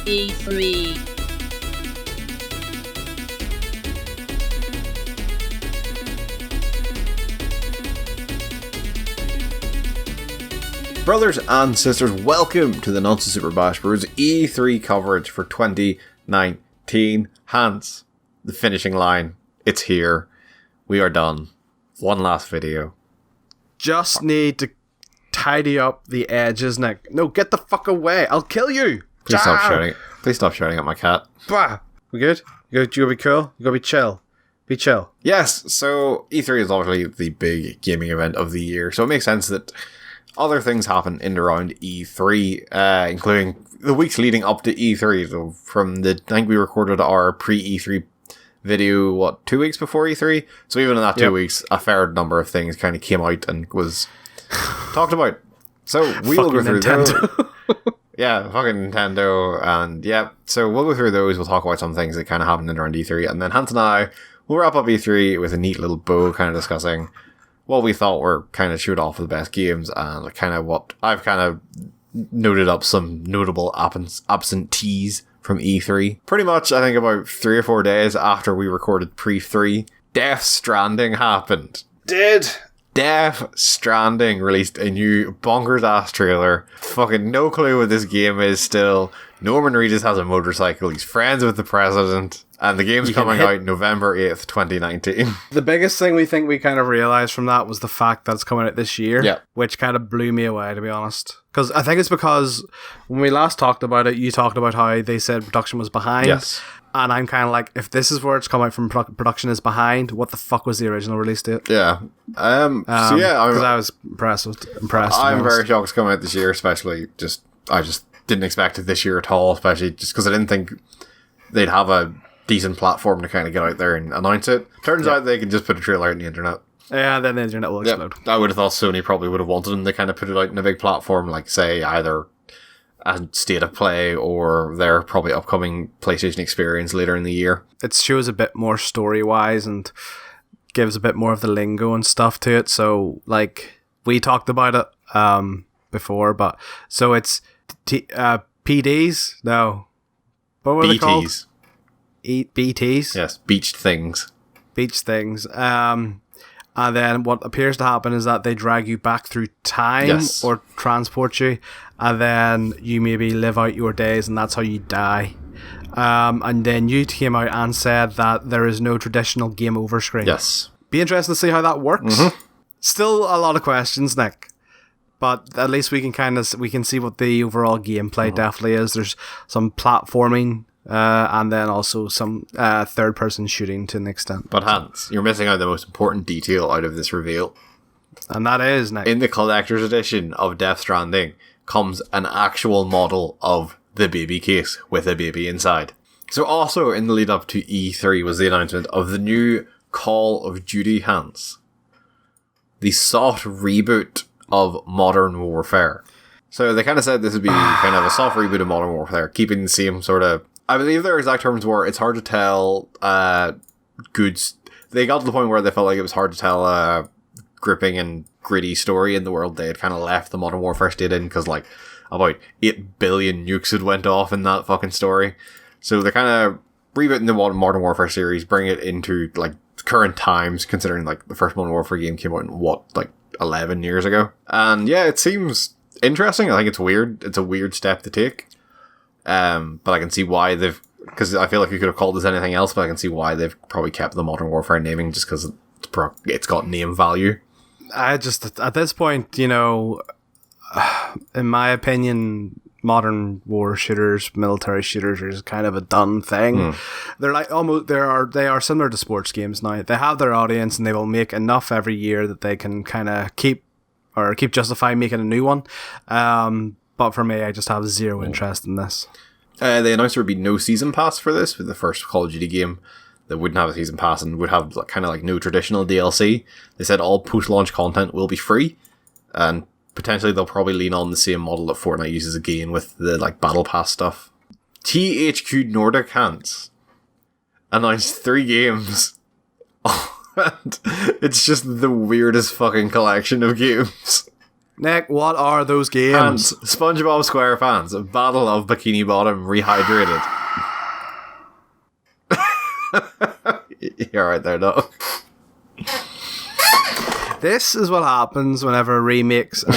E3. Brothers and sisters, welcome to the Nonsense Super Bash Bros E3 coverage for 2019. Hans, the finishing line. It's here. We are done. One last video. Just need to tidy up the edges, Nick. No, get the fuck away. I'll kill you. Please stop shouting. Please stop shouting at my cat. Bah. We good? You gotta be cool? You gotta be chill. Be chill. Yes, so E3 is obviously the big gaming event of the year, so it makes sense that other things happen in and around E3, including the weeks leading up to E3. So I think we recorded our pre-E3 video, 2 weeks before E3? So even in that 2 weeks, a fair number of things kind of came out and was talked about. So we'll go through those. Yeah, fucking Nintendo. And yeah, so we'll go through those. We'll talk about some things that kind of happened in and around E3. And then Hans and I will wrap up E3 with a neat little bow kind of discussing what we thought were kind of shoot off of the best games and kind of what I've kind of noted up some notable absentees from E3. Pretty much, I think about 3 or 4 days after we recorded pre-3, Death Stranding happened. Death Stranding released a new bonkers-ass trailer. Fucking no clue what this game is still. Norman Reedus has a motorcycle. He's friends with the president. And the game's coming out November 8th, 2019. The biggest thing we think we kind of realised from that was the fact that it's coming out this year. Yeah. Which kind of blew me away, to be honest. Because I think it's because when we last talked about it, you talked about how they said production was behind. Yes. And I'm kind of like, if this is where it's come out from, production is behind, what the fuck was the original release date? Yeah. So yeah, because I was impressed. I'm very shocked it's coming out this year, especially I just didn't expect it this year at all, especially just because I didn't think they'd have a decent platform to kind of get out there and announce it. Turns out they can just put a trailer out on the internet. Yeah, then the internet will explode. I would have thought Sony probably would have wanted them to kind of put it out in a big platform, like say either a State of Play or their probably upcoming PlayStation experience later in the year. It shows a bit more story-wise and gives a bit more of the lingo and stuff to it. So, like, we talked about it before, but so it's PDs? No. What were they called? BTs? Yes, beached things. Beach things. And then what appears to happen is that they drag you back through time or transport you, and then you maybe live out your days, and that's how you die. And then you came out and said that there is no traditional game over screen. Yes. Be interested to see how that works. Mm-hmm. Still a lot of questions, Nick. But at least we can see what the overall gameplay definitely is. There's some platforming. And then also some third-person shooting to an extent. But Hans, you're missing out the most important detail out of this reveal. And that is, Nick. In the collector's edition of Death Stranding comes an actual model of the baby case with a baby inside. So also in the lead up to E3 was the announcement of the new Call of Duty, Hans. The soft reboot of Modern Warfare. So they kind of said this would be kind of a soft reboot of Modern Warfare, keeping the same sort of... I believe their exact terms were, it's hard to tell goods. They got to the point where they felt like it was hard to tell a gripping and gritty story in the world they had kind of left the Modern Warfare state in, because like about 8 billion nukes had went off in that fucking story. So they're kind of rebooting the Modern Warfare series, bring it into like current times, considering like the first Modern Warfare game came out in 11 years ago. And yeah, it seems interesting. I think it's weird. It's a weird step to take. But I can see why because I feel like you could have called this anything else, but I can see why they've probably kept the Modern Warfare naming just because it's got name value. I just, at this point, in my opinion, modern war shooters, military shooters are just kind of a done thing. They're like they are similar to sports games now. They have their audience and they will make enough every year that they can kind of keep justifying making a new one. But for me, I just have zero interest in this. They announced there would be no season pass for this, with the first Call of Duty game that wouldn't have a season pass and would have kind of like no traditional DLC. They said all post-launch content will be free, and potentially they'll probably lean on the same model that Fortnite uses again with the like battle pass stuff. THQ Nordic Hans announced 3 games. And it's just the weirdest fucking collection of games. Nick, what are those games? Hans, SpongeBob SquarePants, Battle of Bikini Bottom Rehydrated. You're right there, no. This is what happens whenever remakes and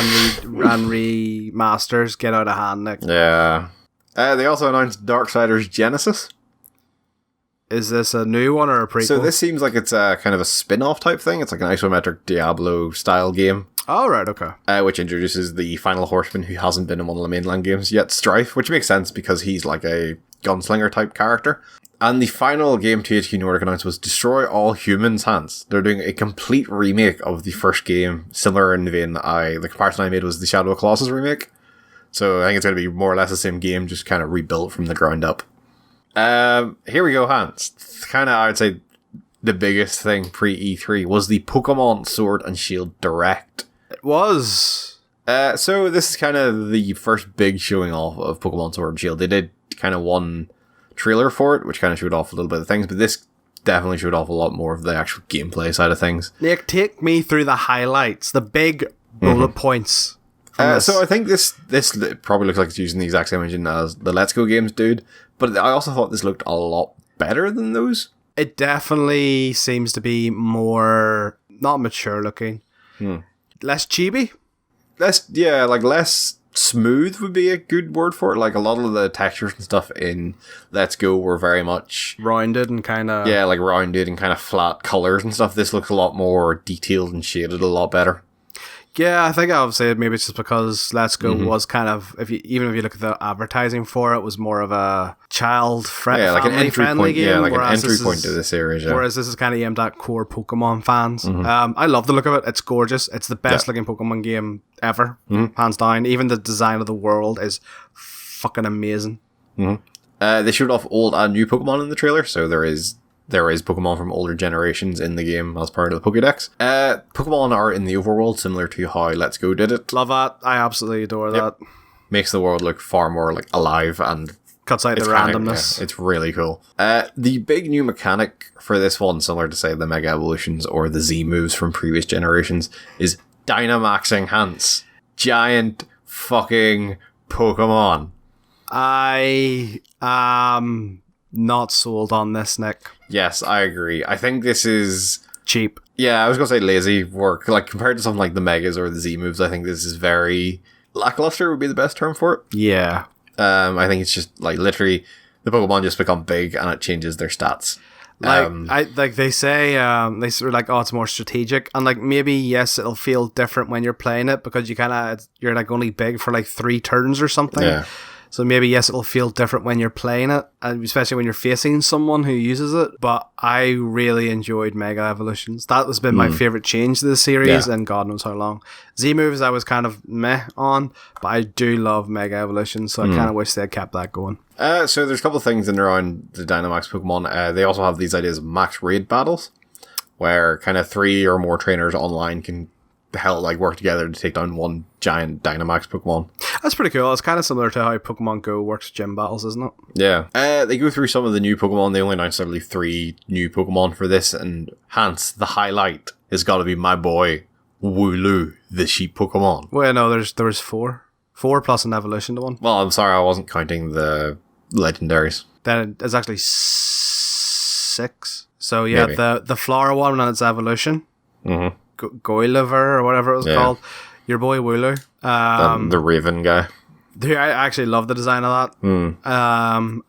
remasters get out of hand, Nick. Yeah. They also announced Darksiders Genesis. Is this a new one or a prequel? So this seems like it's a kind of a spin-off type thing. It's like an isometric Diablo-style game. Oh, right, okay. Which introduces the final horseman who hasn't been in one of the mainline games yet, Strife, which makes sense because he's like a gunslinger-type character. And the final game THQ Nordic announced was Destroy All Humans, Hans. They're doing a complete remake of the first game, similar in the vein the comparison I made was the Shadow of Colossus remake. So I think it's going to be more or less the same game, just kind of rebuilt from the ground up. Here we go, Hans. Kind of, I would say, the biggest thing pre-E3 was the Pokemon Sword and Shield Direct. It was. So this is kind of the first big showing off of Pokemon Sword and Shield. They did kind of one trailer for it, which kind of showed off a little bit of things, but this definitely showed off a lot more of the actual gameplay side of things. Nick, take me through the highlights, the big bullet points. So I think this probably looks like it's using the exact same engine as the Let's Go games, dude, but I also thought this looked a lot better than those. It definitely seems to be more, not mature looking, less chibi. Less smooth would be a good word for it. Like a lot of the textures and stuff in Let's Go were very much rounded and kind of... Yeah, like rounded and kind of flat colors and stuff. This looks a lot more detailed and shaded a lot better. Yeah, I think I would say maybe it's just because Let's Go was kind of, even if you look at the advertising for it, was more of a child-friendly like an entry point, game. Yeah, like an entry point to the series. Yeah. Whereas this is kind of aimed at core Pokemon fans. I love the look of it. It's gorgeous. It's the best looking Pokemon game ever, hands down. Even the design of the world is fucking amazing. They showed off old and new Pokemon in the trailer, so there is Pokemon from older generations in the game as part of the Pokédex. Pokemon are in the overworld, similar to how Let's Go did it. Love that. I absolutely adore that. Makes the world look far more like alive and cuts out the randomness. It's really cool. The big new mechanic for this one, similar to say the Mega Evolutions or the Z moves from previous generations, is Dynamaxing Hans. Giant fucking Pokemon. I am not sold on this, Nick. Yes, I agree. I think this is cheap. Yeah, I was going to say lazy work. Like, compared to something like the Megas or the Z moves, I think this is very lackluster would be the best term for it. Yeah. I think it's just, like, literally, the Pokemon just become big and it changes their stats. Like, they say, they sort of like, oh, it's more strategic. And, like, maybe, yes, it'll feel different when you're playing it because you're, like, only big for, like, 3 turns or something. Yeah. So maybe, yes, it'll feel different when you're playing it, especially when you're facing someone who uses it. But I really enjoyed Mega Evolutions. That has been my favourite change to the series in God knows how long. Z-Moves I was kind of meh on, but I do love Mega Evolutions, so I kind of wish they had kept that going. So there's a couple of things in and around the Dynamax Pokemon. They also have these ideas of max raid battles, where kind of 3 or more trainers online can work together to take down one giant Dynamax Pokemon. That's pretty cool. It's kind of similar to how Pokemon Go works gym battles, isn't it? Yeah. They go through some of the new Pokemon. They only announced, I believe, 3 new Pokemon for this, and hence the highlight has got to be my boy Wooloo, the sheep Pokemon. Well, no, there was 4. 4 plus an evolution to 1. Well, I'm sorry, I wasn't counting the legendaries. Then it's actually 6. So yeah, maybe. the flower one and its evolution. Goiliver or whatever it was called. Your boy Wooloo. The Raven guy. I actually love the design of that.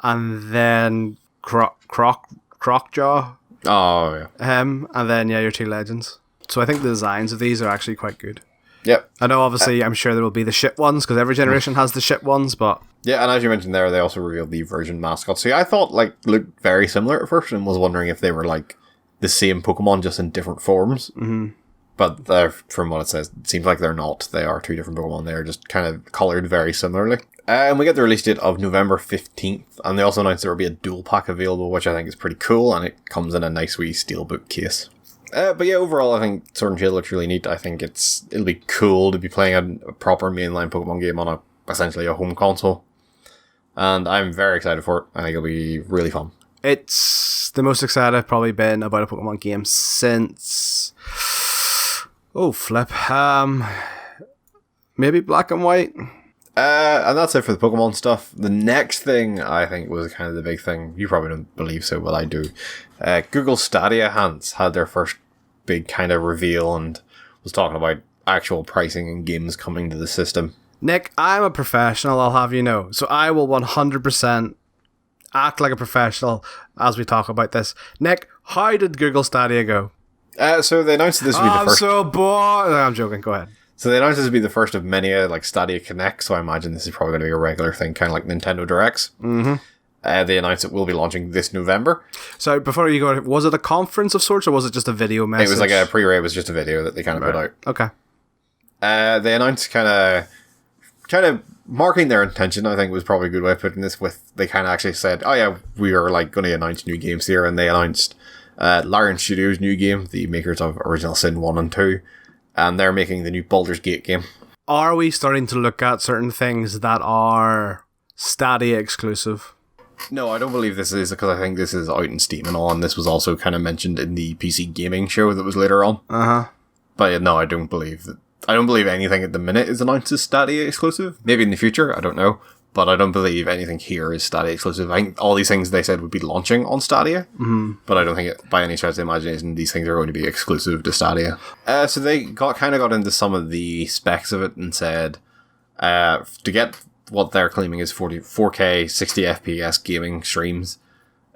And then Crocjaw. Oh, yeah. Him. And then, your 2 legends. So I think the designs of these are actually quite good. Yep. I know, obviously, I'm sure there will be the shit ones, because every generation has the shit ones, but... Yeah, and as you mentioned there, they also revealed the version mascots. So I thought, looked very similar at first, and was wondering if they were, the same Pokemon, just in different forms. But from what it says, it seems like they're not. They are 2 different Pokemon. They're just kind of coloured very similarly. And we get the release date of November 15th. And they also announced there will be a dual pack available, which I think is pretty cool. And it comes in a nice wee steelbook case. But yeah, overall, I think Sword and Shield looks really neat. I think it'll be cool to be playing a proper mainline Pokemon game on essentially a home console. And I'm very excited for it. I think it'll be really fun. It's the most excited I've probably been about a Pokemon game since... Oh, flip. Maybe Black and White. And that's it for the Pokemon stuff. The next thing I think was kind of the big thing. You probably don't believe so, but I do. Google Stadia had their first big kind of reveal and was talking about actual pricing and games coming to the system. Nick, I'm a professional, I'll have you know. So I will 100% act like a professional as we talk about this. Nick, how did Google Stadia go? So they announced this would be the first. I'm so bored. No, I'm joking. Go ahead. So they announced this would be the first of many like Stadia Connect. So I imagine this is probably going to be a regular thing, kind of like Nintendo Directs. Mm-hmm. They announced it will be launching this November. So before you go, was it a conference of sorts or was it just a video message? It was like a pre-ray. It was just a video that they kind of put out. Okay. They announced kind of marking their intention. I think was probably a good way of putting this. With they kind of actually said, "Oh yeah, we are like going to announce new games here," and they announced Larian Studios' new game, the makers of Original Sin 1 and 2. And they're making the new Baldur's Gate game. Are we starting to look at certain things that are Stadia exclusive? No, I don't believe this is, because I think this is out in Steam and all, and this was also kind of mentioned in the PC gaming show that was later on. Uh-huh. But no, I don't believe anything at the minute is announced as Stadia exclusive. Maybe in the future, I don't know. But I don't believe anything here is Stadia exclusive. I think all these things they said would be launching on Stadia. Mm-hmm. But I don't think by any stretch of the imagination these things are going to be exclusive to Stadia. So they got into some of the specs of it and said to get what they're claiming is 4K 60 FPS gaming streams,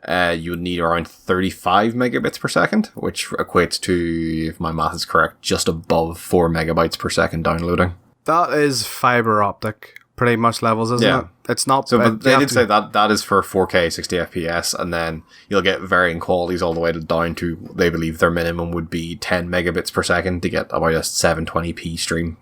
you would need around 35 megabits per second, which equates to, if my math is correct, just above 4 megabytes per second downloading. That is fiber optic. Pretty much levels, isn't it? It's not. So, but they did say that is for 4K 60 FPS, and then you'll get varying qualities all the way down to, they believe their minimum would be 10 megabits per second to get about a 720p stream,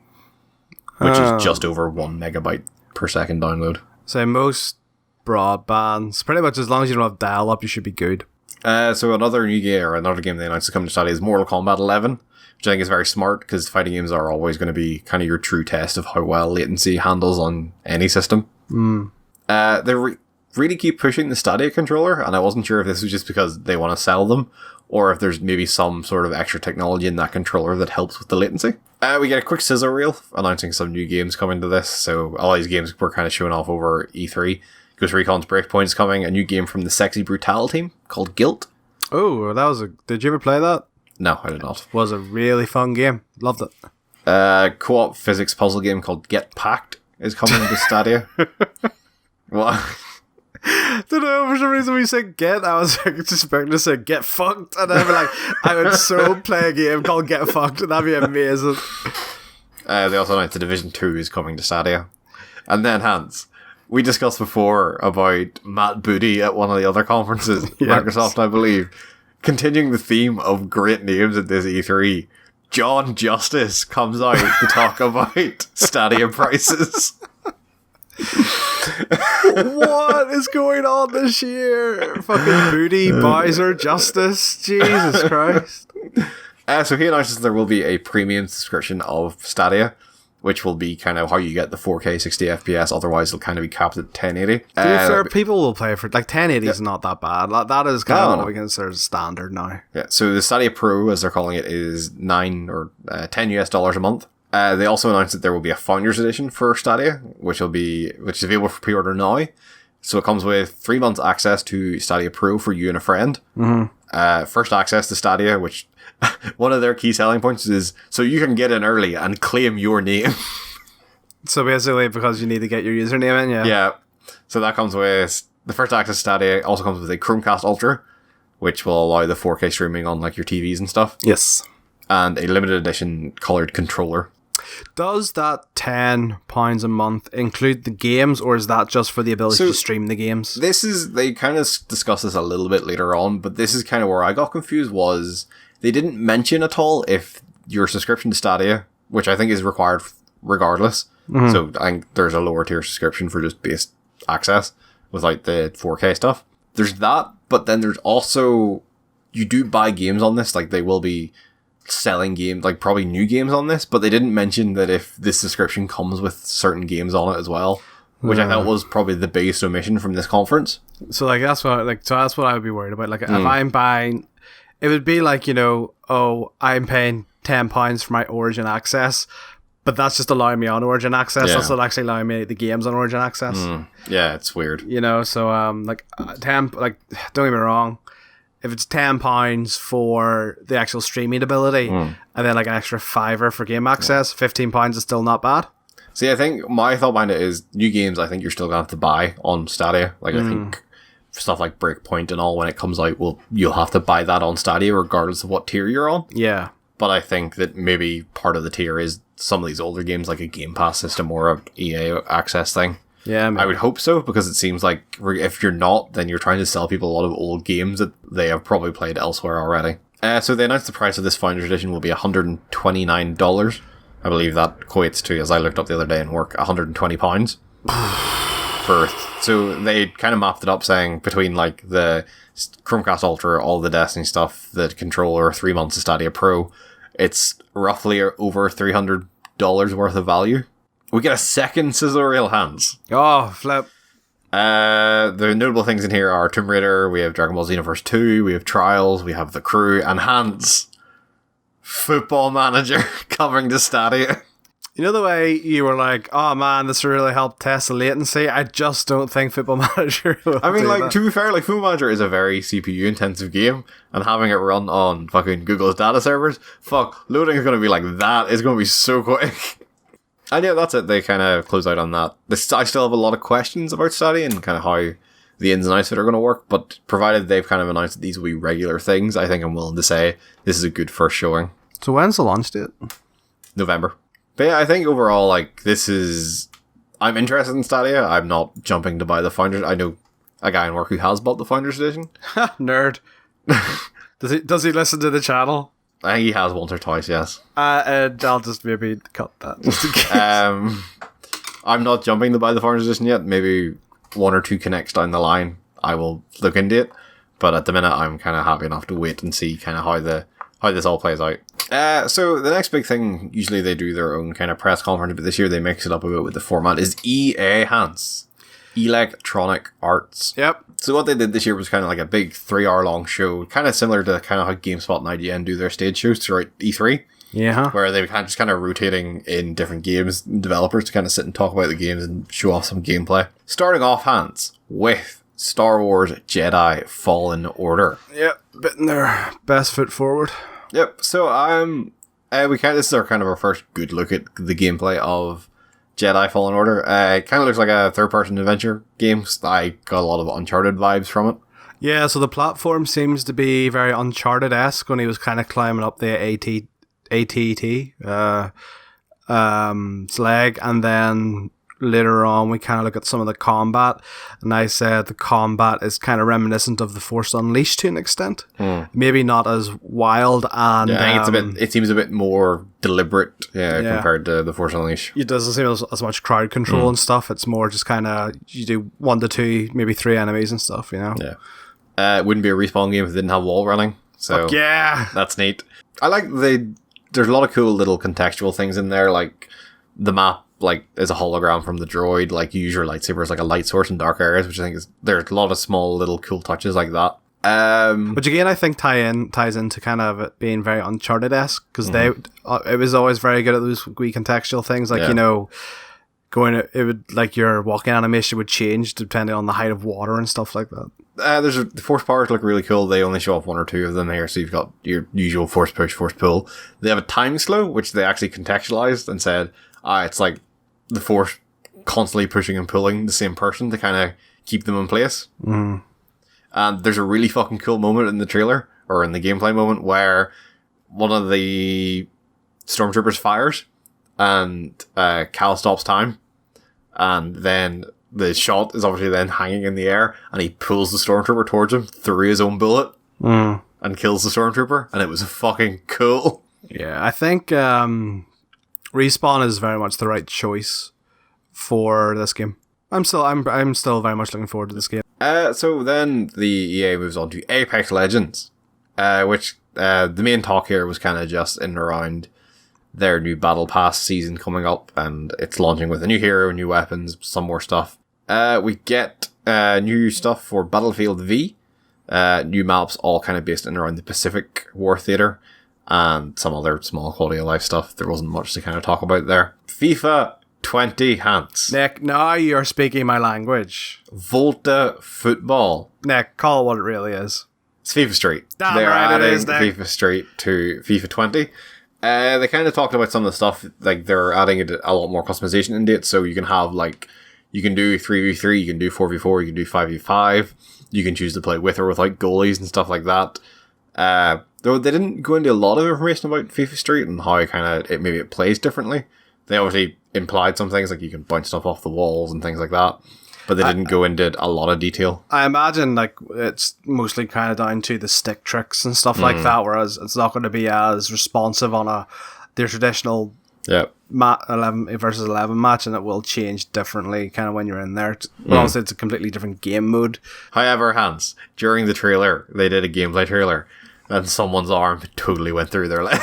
which is just over 1 megabyte per second download. So most broadbands, pretty much as long as you don't have dial-up, you should be good. So another game they announced to come to Stadia is Mortal Kombat 11. Which I think is very smart, because fighting games are always going to be kind of your true test of how well latency handles on any system. They really keep pushing the Stadia controller, and I wasn't sure if this was just because they want to sell them, or if there's maybe some sort of extra technology in that controller that helps with the latency. We get a quick sizzle reel announcing some new games coming to this, so all these games were kind of showing off over E3. Ghost Recon's Breakpoint's coming, a new game from the Sexy Brutal team called Guilt. Oh, did you ever play that? No, I did not. Was a really fun game. Loved it. Co-op physics puzzle game called Get Packed is coming to Stadia. What? Don't know, for some reason when you said get, I was like, just expecting to say get fucked, and I'd be like, I would so play a game called Get Fucked, and that'd be amazing. They also announced The Division 2 is coming to Stadia. And then, Hans, we discussed before about Matt Booty at one of the other conferences, yes. Microsoft, I believe. Continuing the theme of great names at this E3, John Justice comes out to talk about Stadia prices. What is going on this year? Fucking Booty, Bowser, Justice, Jesus Christ. So he announces there will be a premium subscription of Stadia, which will be kind of how you get the 4K 60 FPS, otherwise it'll kind of be capped at 1080. To be fair, people will play for, 1080 is not that bad. That is kind of what we consider standard now. Yeah, so the Stadia Pro, as they're calling it, is $9 or $10 US a month. They also announced that there will be a Founders Edition for Stadia, which is available for pre-order now. So it comes with 3 months access to Stadia Pro for you and a friend. Mm-hmm. First access to Stadia, which one of their key selling points is so you can get in early and claim your name. So basically, because you need to get your username in, yeah. Yeah. So that comes with the first access Stadia. Also comes with a Chromecast Ultra, which will allow the 4K streaming on like your TVs and stuff. Yes. And a limited edition colored controller. Does that £10 a month include the games, or is that just for the ability to stream the games? They kind of discuss this a little bit later on, but this is kind of where I got confused was they didn't mention at all if your subscription to Stadia, which I think is required regardless. Mm-hmm. So I think there's a lower tier subscription for just base access without the 4K stuff. There's that, but then there's also, you do buy games on this, like they will be selling games, like probably new games on this, but they didn't mention that if this subscription comes with certain games on it as well, which I thought was probably the biggest omission from this conference. So that's what I would be worried about. Like if I'm buying, it would be like, I'm paying £10 for my Origin access, but that's just allowing me on Origin Access. Yeah. That's not actually allowing me the games on Origin Access. Yeah, it's weird. You know, so like 10, like don't get me wrong, if it's £10 for the actual streaming ability and then like an extra $5 for game access, £15 is still not bad. See, I think my thought behind it is new games. I think you're still gonna have to buy on Stadia. Like I think stuff like Breakpoint and all when it comes out, well, you'll have to buy that on Stadia regardless of what tier you're on. Yeah. But I think that maybe part of the tier is some of these older games like a Game Pass system or a EA access thing. Yeah, I would hope so, because it seems like if you're not, then you're trying to sell people a lot of old games that they have probably played elsewhere already. So they announced the price of this Founders Edition will be $129. I believe that equates to, as I looked up the other day in work, £120. So they kind of mapped it up saying between like the Chromecast Ultra, all the Destiny stuff, the controller, 3 months of Stadia Pro, it's roughly over $300 worth of value. We get a second Sizzle Rail Hands. Oh, flip. The notable things in here are Tomb Raider, we have Dragon Ball Xenoverse 2, we have Trials, we have The Crew, and Hands. Football Manager coming to Stadia. You know the way you were like, oh man, this will really help test the latency? I just don't think Football Manager will I mean, do like, that. to be fair, like, Football Manager is a very CPU intensive game, and having it run on fucking Google's data servers, loading is going to be like that. It's going to be so quick. And yeah, that's it. They kind of close out on that. I still have a lot of questions about Stadia and kind of how the ins and outs of it are going to work, but provided they've kind of announced that these will be regular things, I think I'm willing to say this is a good first showing. So when's the launch date? November. But yeah, I think overall, like, I'm interested in Stadia. I'm not jumping to buy the Founders. I know a guy in work who has bought the Founders Edition. Nerd. Does he listen to the channel? I think he has once or twice, yes. And I'll just maybe cut that. Just in case. I'm not jumping to buy the Founders Edition yet. Maybe 1 or 2 connects down the line, I will look into it. But at the minute, I'm kind of happy enough to wait and see kind of how this all plays out. So the next big thing, usually they do their own kind of press conference, but this year they mix it up a bit with the format, is EA Hands. Electronic Arts. Yep. So what they did this year was kind of like a big 3-hour long show, kind of similar to kind of how GameSpot and IGN do their stage shows throughout E3. Yeah. Where they just kind of rotating in different games, developers to kind of sit and talk about the games and show off some gameplay. Starting off Hands with Star Wars Jedi Fallen Order. Yep. Putting their best foot forward. Yep. So this is our first good look at the gameplay of Jedi Fallen Order. It kind of looks like a third-person adventure game. I got a lot of Uncharted vibes from it. Yeah, so the platform seems to be very Uncharted-esque when he was kind of climbing up the ATT slag, and then later on we kind of look at some of the combat, and I said the combat is kind of reminiscent of the Force Unleashed to an extent. Maybe not as wild, and I think it seems a bit more deliberate compared to the Force Unleashed. It doesn't seem as much crowd control and stuff. It's more just kind of you do 1 to 2, maybe 3 enemies and stuff, you know. Yeah. It wouldn't be a respawn game if it didn't have wall running. So yeah, that's neat. I like there's a lot of cool little contextual things in there, like the map like is a hologram from the droid, like you use your lightsaber as like a light source in dark areas, which I think there's a lot of small little cool touches like that. Which again I think ties into kind of it being very Uncharted-esque, because it was always very good at those wee contextual things, like you know, it would like your walking animation would change depending on the height of water and stuff like that. The force powers look really cool. They only show off 1 or 2 of them here, so you've got your usual force push, force pull. They have a time slow, which they actually contextualized and said, it's like the force constantly pushing and pulling the same person to kind of keep them in place. And there's a really fucking cool moment in the trailer, or in the gameplay moment, where one of the stormtroopers fires, and Cal stops time, and then the shot is obviously then hanging in the air, and he pulls the stormtrooper towards him through his own bullet, and kills the stormtrooper, and it was fucking cool. Yeah, I think Respawn is very much the right choice for this game. I'm still very much looking forward to this game. So then the EA moves on to Apex Legends, which the main talk here was kind of just in and around their new Battle Pass season coming up, and it's launching with a new hero, new weapons, some more stuff. We get new stuff for Battlefield V, new maps all kind of based in and around the Pacific War Theater. and some other small quality of life stuff. There wasn't much to kind of talk about there. FIFA 20, Hans. Nick, now you're speaking my language. Volta Football. Nick, call it what it really is. It's FIFA Street. Damn They're right it adding is, Nick. FIFA Street to FIFA 20. They kind of talked about some of the stuff, like they're adding a lot more customization into it, so you can have, like, you can do 3v3, you can do 4v4, you can do 5v5, you can choose to play with or without goalies and stuff like that. Though they didn't go into a lot of information about FIFA Street and how maybe it plays differently. They obviously implied some things, like you can bounce stuff off the walls and things like that, but they didn't go into a lot of detail. I imagine like it's mostly kind of down to the stick tricks and stuff like that, whereas it's not going to be as responsive on their traditional 11 versus 11 match, and it will change differently kind of when you're in there. But also it's a completely different game mode. However, Hans, during the trailer, they did a gameplay trailer, and someone's arm totally went through their leg.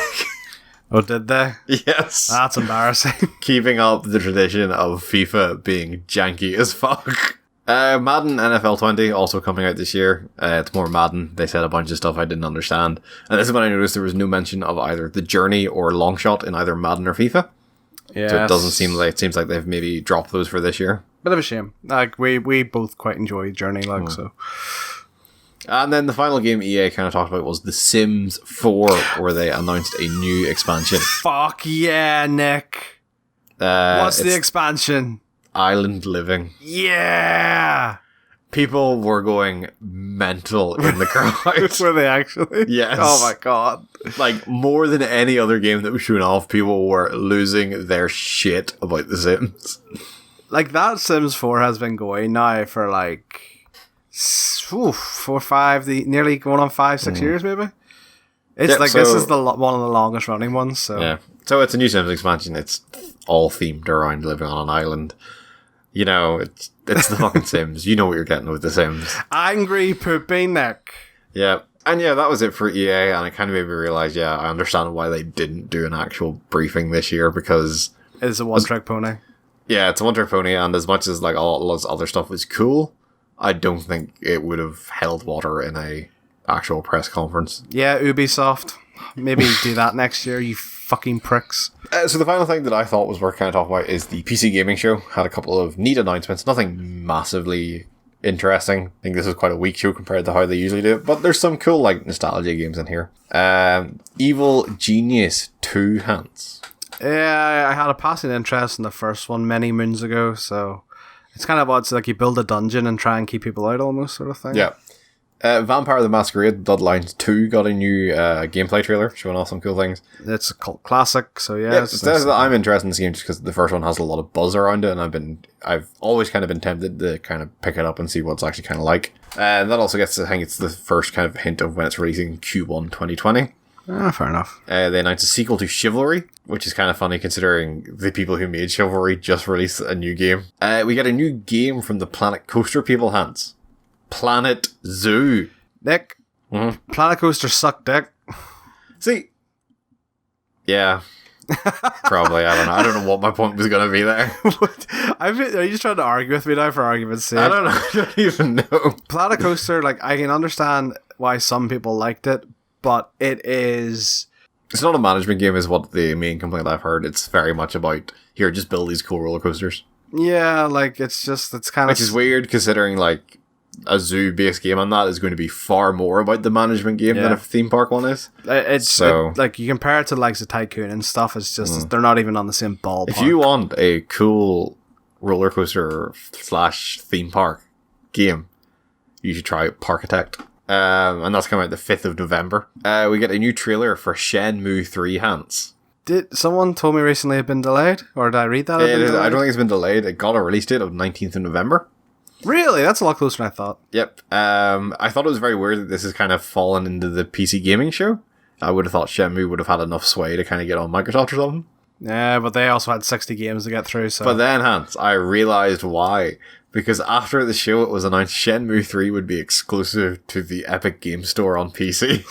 Oh, did they? Yes. That's embarrassing. Keeping up the tradition of FIFA being janky as fuck. Madden NFL 20 also coming out this year. It's more Madden. They said a bunch of stuff I didn't understand. And this is when I noticed there was no mention of either the journey or long shot in either Madden or FIFA. Yeah. So it seems like they've maybe dropped those for this year. Bit of a shame. Like we both quite enjoy Journey, like so. And then the final game EA kind of talked about was The Sims 4, where they announced a new expansion. Fuck yeah, Nick. What's the expansion? Island Living. Yeah. People were going mental in the crowd. Were they actually? Yes. Oh my god. Like, more than any other game that was showing off, people were losing their shit about The Sims. Like, that Sims 4 has been going now for like 4, 5, nearly going on 5, 6 years maybe. It's this is one of the longest running ones. So yeah, so it's a new Sims expansion. It's all themed around living on an island. You know, it's the fucking Sims. You know what you're getting with The Sims. Angry pooping Nick. Yeah. And yeah, that was it for EA, and it kind of made me realize, I understand why they didn't do an actual briefing this year, because it's a one-trick pony. Yeah, it's a one-trick pony, and as much as like all this other stuff was cool, I don't think it would have held water in a actual press conference. Yeah, Ubisoft. Maybe do that next year, you fucking pricks. So the final thing that I thought was worth kind of talking about is the PC Gaming Show. Had a couple of neat announcements, nothing massively interesting. I think this is quite a weak show compared to how they usually do it, but there's some cool like nostalgia games in here. Evil Genius 2, Hans. Yeah, I had a passing interest in the first one many moons ago, so it's kind of odd. It's like you build a dungeon and try and keep people out almost, sort of thing. Yeah. Vampire the Masquerade Bloodlines 2 got a new gameplay trailer showing off some cool things. It's a cult classic, so yeah. I'm interested in this game just because the first one has a lot of buzz around it, and I've always kind of been tempted to kind of pick it up and see what it's actually kind of like. And that also gets, I think it's the first kind of hint of when it's releasing Q1 2020. Fair enough. They announced a sequel to Chivalry, which is kind of funny considering the people who made Chivalry just released a new game. We get a new game from the Planet Coaster people, Hans. Planet Zoo. Nick, Planet Coaster suck dick. See, yeah, probably. I don't know what my point was going to be there. Are you just trying to argue with me now for argument's sake? I don't know. I don't even know. Planet Coaster, like, I can understand why some people liked it, but it is... It's not a management game is what the main complaint I've heard. It's very much about, here, just build these cool roller coasters. Yeah, like, it's kind of... Which is weird considering, like, a zoo-based game on that is going to be far more about the management game than a theme park one is. Like, you compare it to, like, the Tycoon and stuff, it's just, they're not even on the same ballpark. If you want a cool roller coaster / theme park game, you should try Parkitect. And that's coming out the 5th of November. We get a new trailer for Shenmue 3, Hans. Did someone told me recently it had been delayed? Or did I read that? I don't think it's been delayed. It got a release date of 19th of November. Really? That's a lot closer than I thought. Yep. I thought it was very weird that this has kind of fallen into the PC gaming show. I would have thought Shenmue would have had enough sway to kind of get on Microsoft or something. Yeah, but they also had 60 games to get through. So. But then, Hans, I realised why. Because after the show, it was announced Shenmue 3 would be exclusive to the Epic Game Store on PC.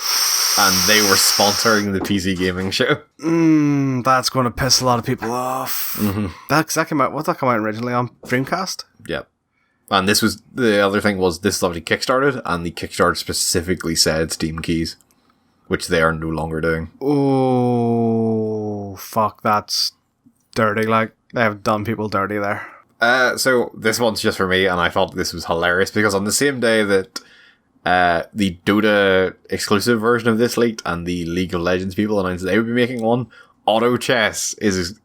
And they were sponsoring the PC gaming show. That's going to piss a lot of people off. Mm-hmm. That came out originally on Dreamcast? Yep. And this was, the other thing was, this is obviously Kickstarted, and the Kickstarter specifically said Steam keys. which they are no longer doing. Oh, fuck, that's dirty. Like, they have done people dirty there. So this one's just for me, and I thought this was hilarious because on the same day that the Dota exclusive version of this leaked and the League of Legends people announced they would be making one, Auto Chess is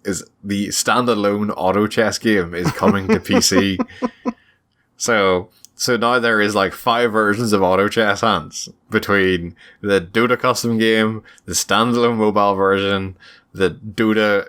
the standalone Auto Chess game is coming to PC. So now there is like 5 versions of Auto Chess Hands between the Dota custom game, the standalone mobile version, the Dota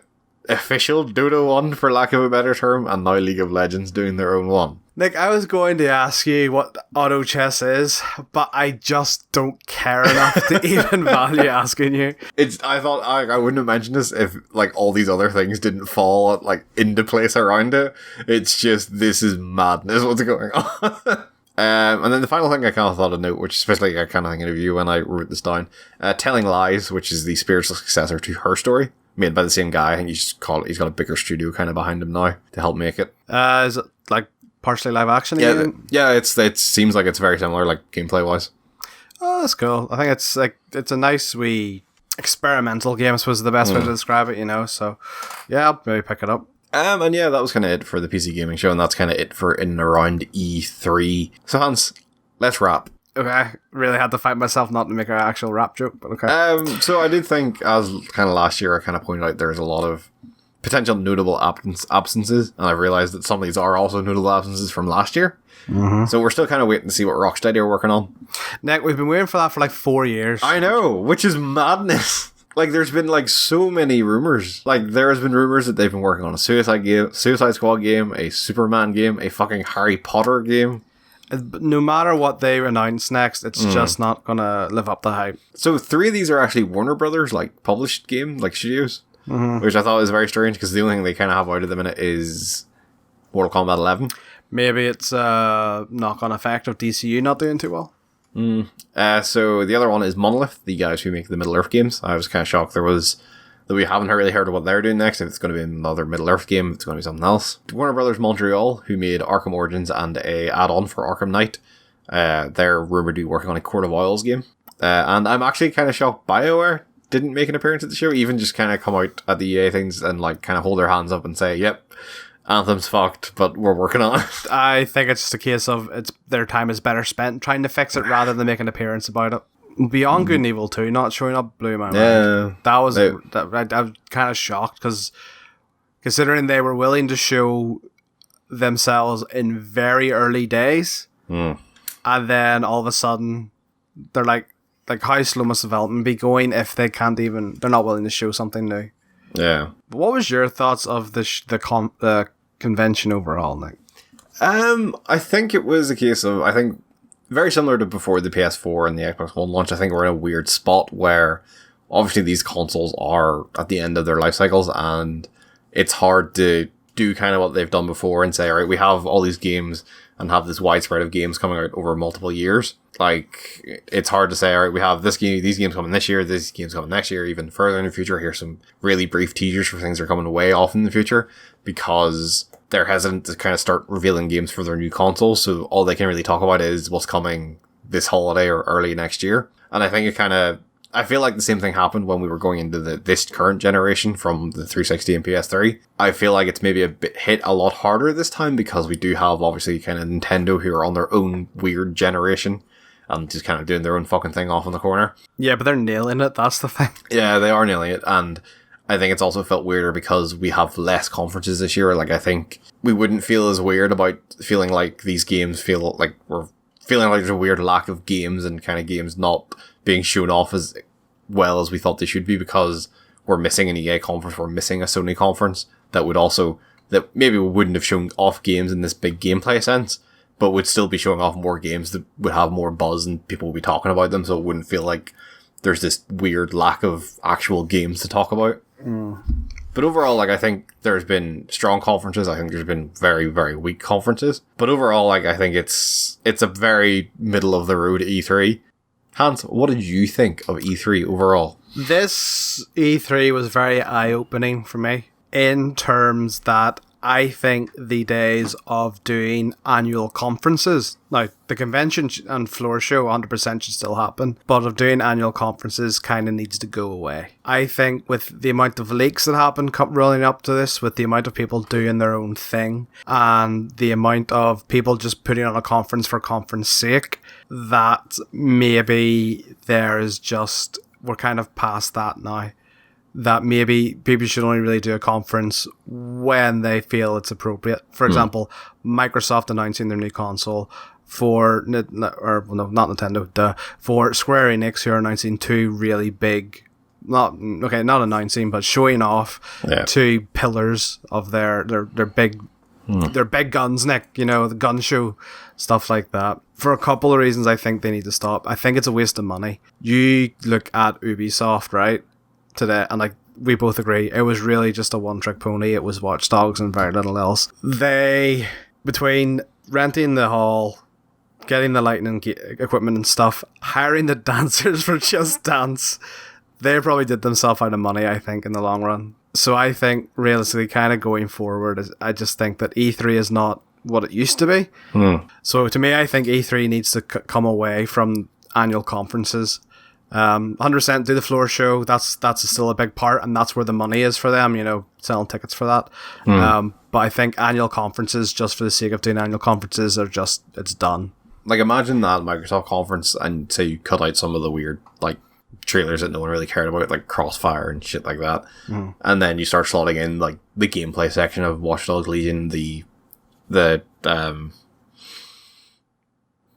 official Dota one, for lack of a better term, and now League of Legends doing their own one. Nick, I was going to ask you what auto chess is, but I just don't care enough to even value asking you. I thought I wouldn't have mentioned this if like all these other things didn't fall like into place around it. It's just, this is madness what's going on. And then the final thing I kind of thought of note, which especially I kind of thinking of you when I wrote this down, Telling Lies, which is the spiritual successor to Her Story, made by the same guy. I think he's got a bigger studio kind of behind him now to help make it. Is it like partially live action again? Yeah, it seems like it's very similar, like gameplay wise. Oh, that's cool. I think it's a nice wee experimental game, I suppose is the best way to describe it, you know, so yeah, I'll maybe pick it up. And yeah, that was kind of it for the PC Gaming Show, and that's kind of it for in and around E3. So Hans, let's wrap. Okay, really had to fight myself not to make an actual rap joke, but okay. So I did think, as kind of last year, I kind of pointed out there's a lot of potential notable absences, and I've realised that some of these are also notable absences from last year. Mm-hmm. So we're still kind of waiting to see what Rocksteady are working on. Nick, we've been waiting for that for like 4 years. I know, which is madness. Like, there's been like so many rumours. Like, there has been rumours that they've been working on a Suicide Squad game, a Superman game, a fucking Harry Potter game. No matter what they announce next, it's just not gonna live up to hype. So 3 of these are actually Warner Brothers, like, published game, like, studios. Mm-hmm. Which I thought was very strange, because the only thing they kind of have out of the minute is Mortal Kombat 11. Maybe it's a knock-on effect of DCU not doing too well. So the other one is Monolith, the guys who make the Middle-earth games. I was kind of shocked that we haven't really heard of what they're doing next. If it's going to be another Middle-earth game, it's going to be something else. Warner Brothers Montreal, who made Arkham Origins and a add-on for Arkham Knight, they're rumored to be working on a Court of Owls game. And I'm actually kind of shocked BioWare didn't make an appearance at the show, even just kind of come out at the EA things and like kind of hold their hands up and say, yep, Anthem's fucked, but we're working on it. I think it's just a case of their time is better spent trying to fix it rather than make an appearance about it. Beyond Good and Evil 2 not showing up blew my mind. That was I was kind of shocked, because considering they were willing to show themselves in very early days, and then all of a sudden they're like how slow must development be going if they're not willing to show something new? Yeah. But what was your thoughts of the convention overall, Nick? I think it was a case of, I think very similar to before the PS4 and the Xbox One launch. I think we're in a weird spot where obviously these consoles are at the end of their life cycles, and it's hard to do kind of what they've done before and say, all right, we have all these games and have this widespread of games coming out over multiple years. Like, it's hard to say, all right, we have these games coming this year, these games coming next year, even further in the future. Here's some really brief teasers for things that are coming way off in the future, because they're hesitant to kind of start revealing games for their new consoles. So all they can really talk about is what's coming this holiday or early next year. And I think I feel like the same thing happened when we were going into this current generation from the 360 and PS3. I feel like it's maybe hit a lot harder this time, because we do have obviously kind of Nintendo who are on their own weird generation and just kind of doing their own fucking thing off in the corner. Yeah, but they're nailing it, that's the thing. Yeah, they are nailing it, and I think it's also felt weirder because we have less conferences this year. Like, I think we wouldn't feel as weird about feeling like these games feel like we're feeling like there's a weird lack of games and kind of games not being shown off as well as we thought they should be, because we're missing an EA conference, we're missing a Sony conference that maybe we wouldn't have shown off games in this big gameplay sense, but would still be showing off more games that would have more buzz and people would be talking about them, so it wouldn't feel like there's this weird lack of actual games to talk about. But overall, like, I think there's been strong conferences. I think there's been very, very weak conferences. But overall, like, I think it's a very middle of the road E3. Hans, what did you think of E3 overall? This E3 was very eye-opening for me, in terms that I think the days of doing annual conferences, now the convention and floor show 100% should still happen, but of doing annual conferences kind of needs to go away. I think with the amount of leaks that happen rolling up to this, with the amount of people doing their own thing, and the amount of people just putting on a conference for conference sake, that maybe there is just, we're kind of past that now. That maybe people should only really do a conference when they feel it's appropriate. For example, Microsoft announcing their new console for not Nintendo, for Square Enix, who are announcing two really big, not announcing, but showing off two pillars of their big guns, Nick, you know, the gun show, stuff like that. For a couple of reasons, I think they need to stop. I think it's a waste of money. You look at Ubisoft, right, today, and like we both agree, it was really just a one-trick pony. It was Watch Dogs and very little else. They, between renting the hall, getting the lighting equipment and stuff, hiring the dancers for Just Dance, they probably did themselves out of money, I think, in the long run. So I think, realistically, kind of going forward, I just think that E3 is not what it used to be. So to me, I think E3 needs to come away from annual conferences. 100% do the floor show. That's still a big part, and that's where the money is for them, you know, selling tickets for that. But I think annual conferences, just for the sake of doing annual conferences, are just, it's done. Like, imagine that Microsoft conference, and say you cut out some of the weird, like, trailers that no one really cared about, like Crossfire and shit like that. And then you start slotting in, like, the gameplay section of Watch Dogs Legion, the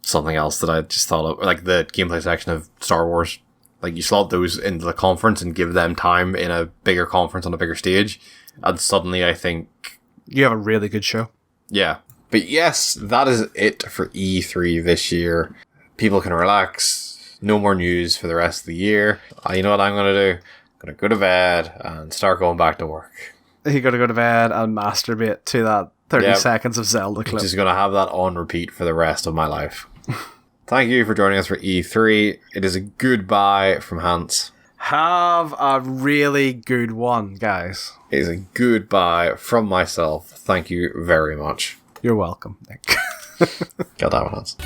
something else that I just thought of, like the gameplay section of Star Wars. Like, you slot those into the conference and give them time in a bigger conference on a bigger stage, and suddenly I think you have a really good show. Yeah. But yes, that is it for E3 this year. People can relax. No more news for the rest of the year. You know what I'm going to do? I'm going to go to bed and start going back to work. You got to go to bed and masturbate to that 30 seconds of Zelda clip. Just going to have that on repeat for the rest of my life. Thank you for joining us for E3. It is a goodbye from Hans. Have a really good one, guys. It is a goodbye from myself. Thank you very much. You're welcome, Nick. God damn it, Hans.